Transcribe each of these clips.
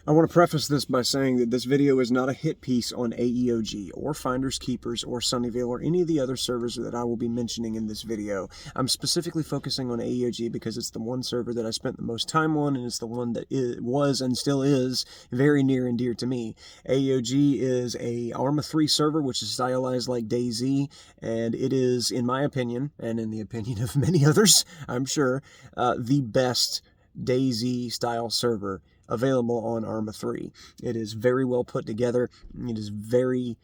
I want to preface this by saying that this video is not a hit piece on Aeog or Finders Keepers or Sunnyvale or any of the other servers that I will be mentioning in this video. I'm specifically focusing on Aeog because it's the one server that I spent the most time on, and it's the one that was and still is very near and dear to me. Aeog is a Arma 3 server which is stylized like DayZ, and it is, in my opinion, and in the opinion of many others, I'm sure, the best DayZ style server available on Arma 3. It is very well put together. It is very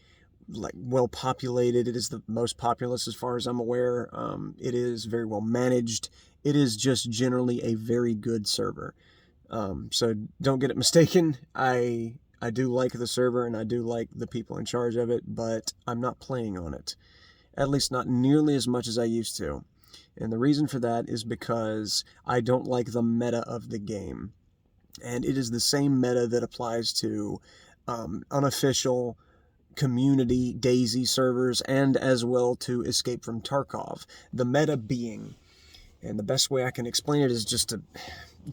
well populated. It is the most populous as far as I'm aware. It is very well managed. It is just generally a very good server. So don't get it mistaken. I do like the server and I do like the people in charge of it, but I'm not playing on it. At least not nearly as much as I used to. And the reason for that is because I don't like the meta of the game. And it is the same meta that applies to unofficial community DayZ servers and as well to Escape from Tarkov. The meta being, and the best way I can explain it is just to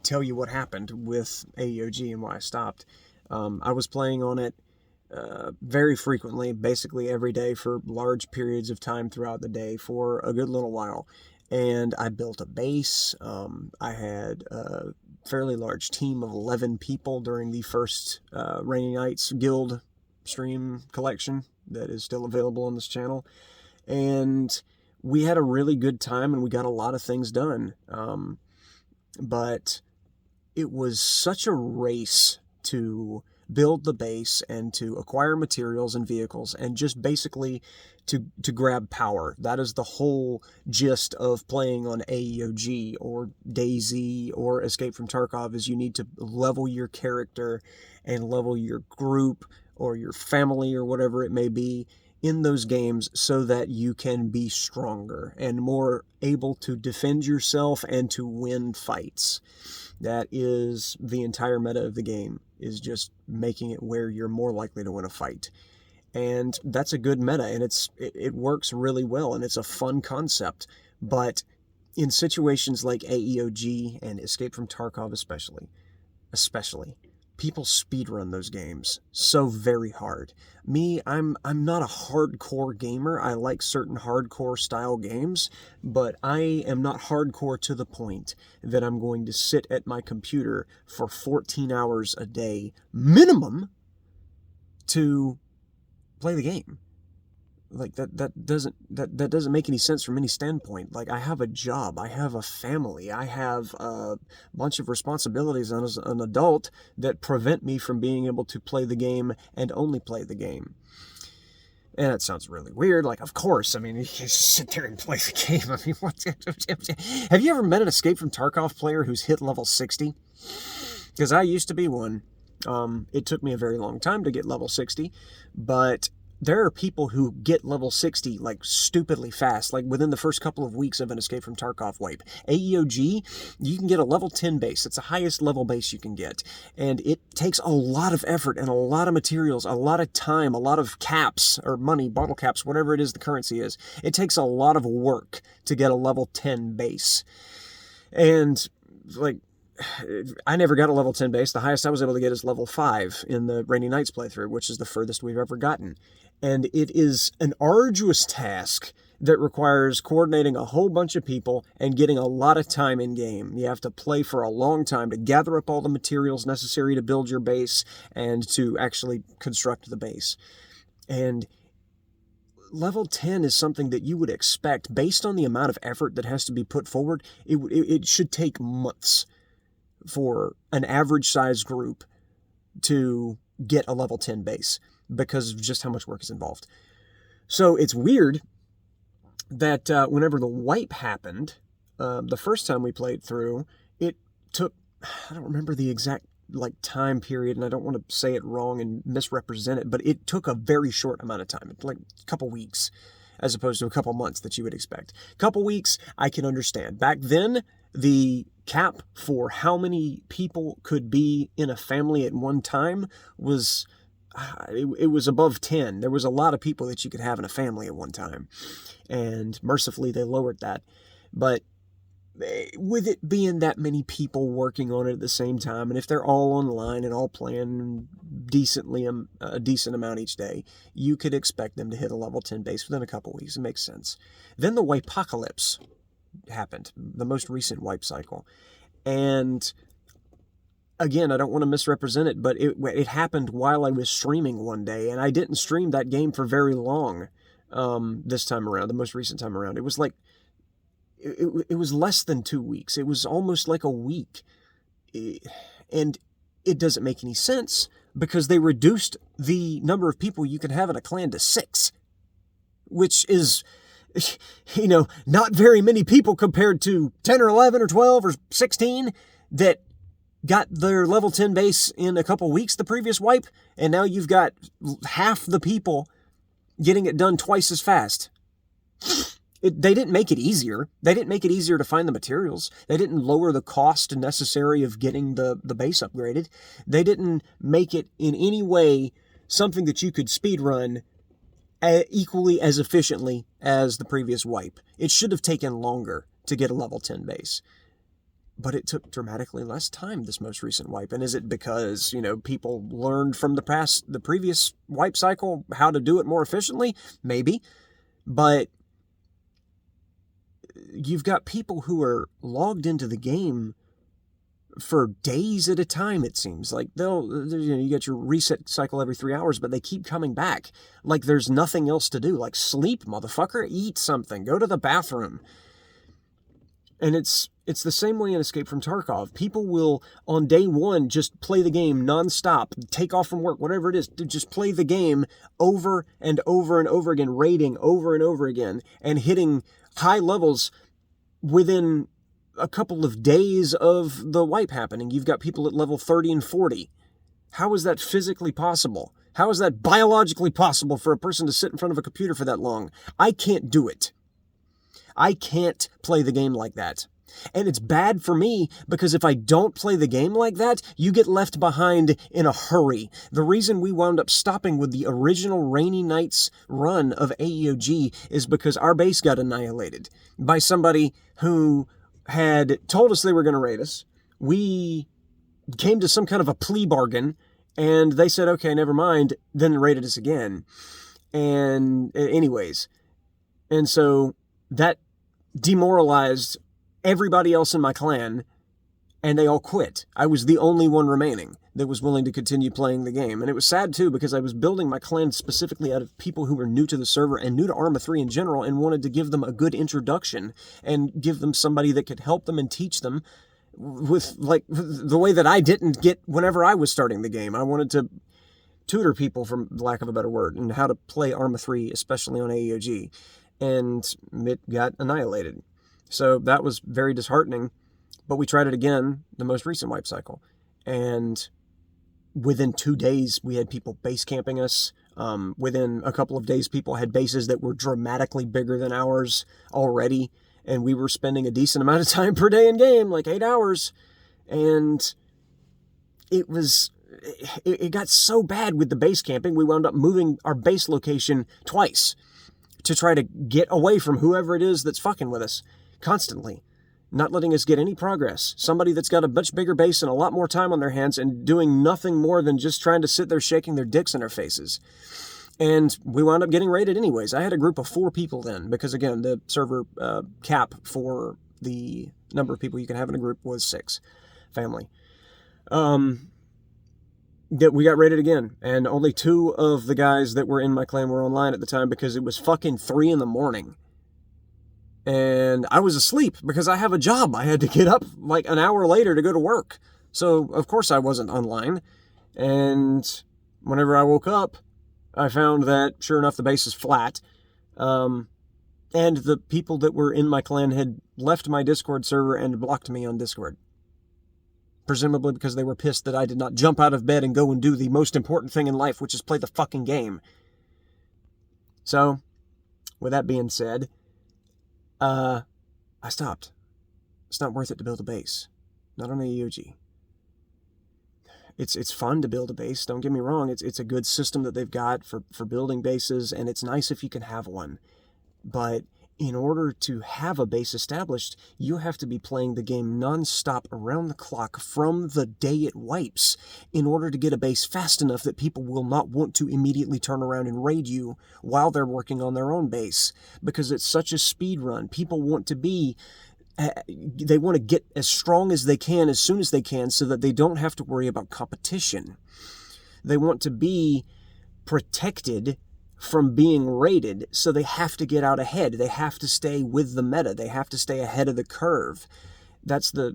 tell you what happened with Aeog and why I stopped. I was playing on it very frequently, basically every day for large periods of time throughout the day for a good little while. And I built a base. I had a fairly large team of 11 people during the first Rainy Nights Guild stream collection that is still available on this channel. And we had a really good time and we got a lot of things done. But it was such a race to build the base and to acquire materials and vehicles and just basically to grab power. That is the whole gist of playing on Aeog or DayZ or Escape from Tarkov, is you need to level your character and level your group or your family or whatever it may be in those games so that you can be stronger and more able to defend yourself and to win fights. That is the entire meta of the game, is just making it where you're more likely to win a fight. And that's a good meta, and it works really well, and it's a fun concept. But in situations like Aeog and Escape from Tarkov especially, people speedrun those games so very hard. Me, I'm not a hardcore gamer. I like certain hardcore style games, but I am not hardcore to the point that I'm going to sit at my computer for 14 hours a day minimum to play the game. Like that doesn't make any sense from any standpoint. Like, I have a job, I have a family, I have a bunch of responsibilities as an adult that prevent me from being able to play the game and only play the game. And that sounds really weird. Like, of course, I mean, you can't just sit there and play the game. I mean, what? Have you ever met an Escape from Tarkov player who's hit level 60? Because I used to be one. It took me a very long time to get level 60, but there are people who get level 60 like stupidly fast, like within the first couple of weeks of an Escape from Tarkov wipe. Aeog, you can get a level 10 base. It's the highest level base you can get. And it takes a lot of effort and a lot of materials, a lot of time, a lot of caps or money, bottle caps, whatever it is the currency is. It takes a lot of work to get a level 10 base. And like, I never got a level 10 base. The highest I was able to get is level 5 in the Rainy Nights playthrough, which is the furthest we've ever gotten. And it is an arduous task that requires coordinating a whole bunch of people and getting a lot of time in game. You have to play for a long time to gather up all the materials necessary to build your base and to actually construct the base. And level 10 is something that you would expect, based on the amount of effort that has to be put forward. It should take months for an average size group to get a level 10 base because of just how much work is involved. So it's weird that whenever the wipe happened, the first time we played through, it took, I don't remember the exact time period, and I don't want to say it wrong and misrepresent it, but it took a very short amount of time, like a couple weeks, as opposed to a couple months that you would expect. Couple weeks, I can understand. Back then, the cap for how many people could be in a family at one time was, it was above 10. There was a lot of people that you could have in a family at one time. And mercifully, they lowered that. But with it being that many people working on it at the same time, and if they're all online and all playing decently a decent amount each day, you could expect them to hit a level 10 base within a couple weeks. It makes sense. Then the wipeapocalypse happened, the most recent wipe cycle. And again, I don't want to misrepresent it, but it happened while I was streaming one day, and I didn't stream that game for very long this time around, the most recent time around. It was like, it was less than 2 weeks. It was almost like a week. And it doesn't make any sense because they reduced the number of people you can have in a clan to 6, which is, not very many people compared to 10 or 11 or 12 or 16 that got their level 10 base in a couple weeks the previous wipe, and now you've got half the people getting it done twice as fast. They didn't make it easier. They didn't make it easier to find the materials. They didn't lower the cost necessary of getting the base upgraded. They didn't make it in any way something that you could speed run equally as efficiently as the previous wipe. It should have taken longer to get a level 10 base. But it took dramatically less time this most recent wipe. And is it because, people learned from the previous wipe cycle how to do it more efficiently? Maybe. But you've got people who are logged into the game for days at a time, it seems. Like, you get your reset cycle every 3 hours, but they keep coming back. Like there's nothing else to do. Like, sleep, motherfucker, eat something, go to the bathroom. And it's the same way in Escape from Tarkov. People will, on day one, just play the game nonstop, take off from work, whatever it is, to just play the game over and over and over again, raiding over and over again, and hitting high levels within a couple of days of the wipe happening. You've got people at level 30 and 40. How is that physically possible? How is that biologically possible for a person to sit in front of a computer for that long? I can't do it. I can't play the game like that. And it's bad for me because if I don't play the game like that, you get left behind in a hurry. The reason we wound up stopping with the original Rainy Nights run of Aeog is because our base got annihilated by somebody who had told us they were going to raid us. We came to some kind of a plea bargain, and they said, okay, never mind, then raided us again. And anyways, and so that demoralized everybody else in my clan, and they all quit. I was the only one remaining that was willing to continue playing the game. And it was sad, too, because I was building my clan specifically out of people who were new to the server and new to Arma 3 in general and wanted to give them a good introduction and give them somebody that could help them and teach them with, like, the way that I didn't get whenever I was starting the game. I wanted to tutor people, for lack of a better word, and how to play Arma 3, especially on Aeog. And it got annihilated. So that was very disheartening, but we tried it again, the most recent wipe cycle. And within 2 days, we had people base camping us. Within a couple of days, people had bases that were dramatically bigger than ours already. And we were spending a decent amount of time per day in game, like 8 hours. And it got so bad with the base camping, we wound up moving our base location twice to try to get away from whoever it is that's fucking with us constantly, not letting us get any progress. Somebody that's got a much bigger base and a lot more time on their hands and doing nothing more than just trying to sit there shaking their dicks in our faces. And we wound up getting raided anyways. I had a group of 4 people then, because again, the server cap for the number of people you can have in a group was 6, family. That we got raided again, and only 2 of the guys that were in my clan were online at the time because it was fucking 3 a.m. And I was asleep because I have a job. I had to get up like an hour later to go to work. So, of course, I wasn't online. And whenever I woke up, I found that, sure enough, the base is flat. And the people that were in my clan had left my Discord server and blocked me on Discord. Presumably because they were pissed that I did not jump out of bed and go and do the most important thing in life, which is play the fucking game. So, with that being said, I stopped. It's not worth it to build a base. Not on Aeog. It's fun to build a base, don't get me wrong. It's a good system that they've got for building bases, and it's nice if you can have one. But in order to have a base established, you have to be playing the game non-stop around the clock from the day it wipes in order to get a base fast enough that people will not want to immediately turn around and raid you while they're working on their own base, because it's such a speed run. People want to be they want to get as strong as they can as soon as they can so that they don't have to worry about competition. They want to be protected from being raided, so they have to get out ahead. They have to stay with the meta. They have to stay ahead of the curve. That's the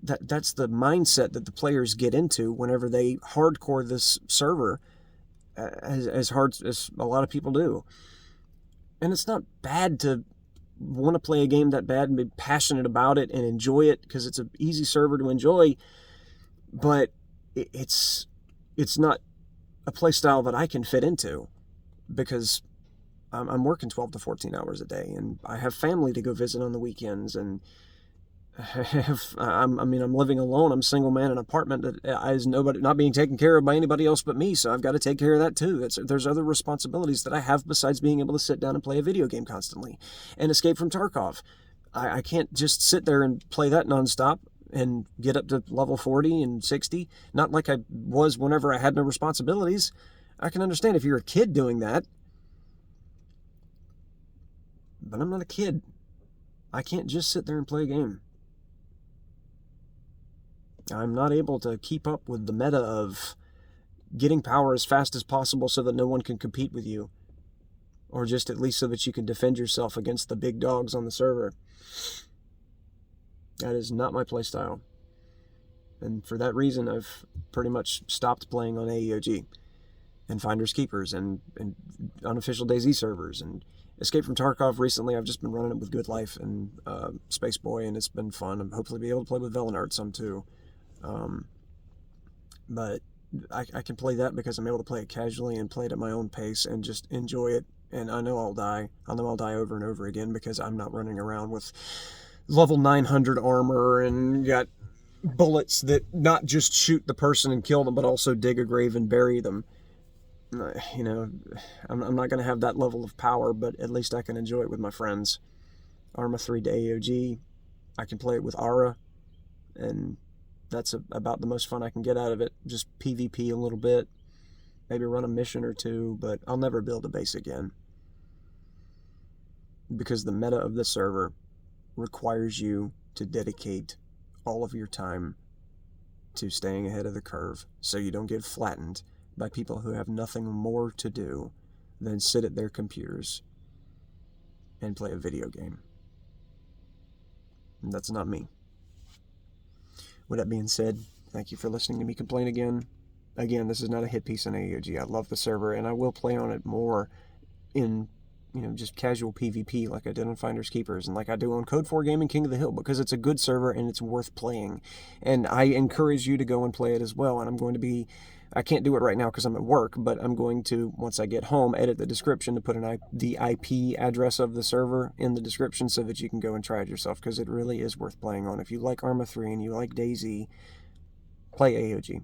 mindset that the players get into whenever they hardcore this server, as hard as a lot of people do. And it's not bad to want to play a game that bad and be passionate about it and enjoy it, because it's an easy server to enjoy, but it's not a play style that I can fit into, because I'm working 12 to 14 hours a day, and I have family to go visit on the weekends, and I'm living alone. I'm a single man in an apartment that is not being taken care of by anybody else but me, so I've got to take care of that too. There's other responsibilities that I have besides being able to sit down and play a video game constantly and Escape from Tarkov. I can't just sit there and play that nonstop and get up to level 40 and 60, not like I was whenever I had no responsibilities. I can understand if you're a kid doing that, but I'm not a kid. I can't just sit there and play a game. I'm not able to keep up with the meta of getting power as fast as possible so that no one can compete with you, or just at least so that you can defend yourself against the big dogs on the server. That is not my playstyle. And for that reason, I've pretty much stopped playing on Aeog and Finders Keepers and unofficial DayZ servers and Escape from Tarkov. Recently, I've just been running it with Good Life and Space Boy, and it's been fun. I'm hopefully be able to play with Velenard some too. But I can play that because I'm able to play it casually and play it at my own pace and just enjoy it. And I know I'll die. I know I'll die over and over again because I'm not running around with level 900 armor and got bullets that not just shoot the person and kill them, but also dig a grave and bury them. You know, I'm not going to have that level of power, but at least I can enjoy it with my friends. Arma 3 to Aeog, I can play it with Ara, and that's about the most fun I can get out of it. Just PvP a little bit, maybe run a mission or two, but I'll never build a base again, because the meta of the server requires you to dedicate all of your time to staying ahead of the curve so you don't get flattened by people who have nothing more to do than sit at their computers and play a video game. And that's not me. With that being said, thank you for listening to me complain again. Again, this is not a hit piece on Aeog. I love the server, and I will play on it more in, just casual PvP like I did on Finders Keepers and like I do on Code 4 Gaming King of the Hill, because it's a good server and it's worth playing. And I encourage you to go and play it as well. And I can't do it right now because I'm at work, but I'm going to, once I get home, edit the description to put the IP address of the server in the description so that you can go and try it yourself, because it really is worth playing on. If you like Arma 3 and you like DayZ, play Aeog.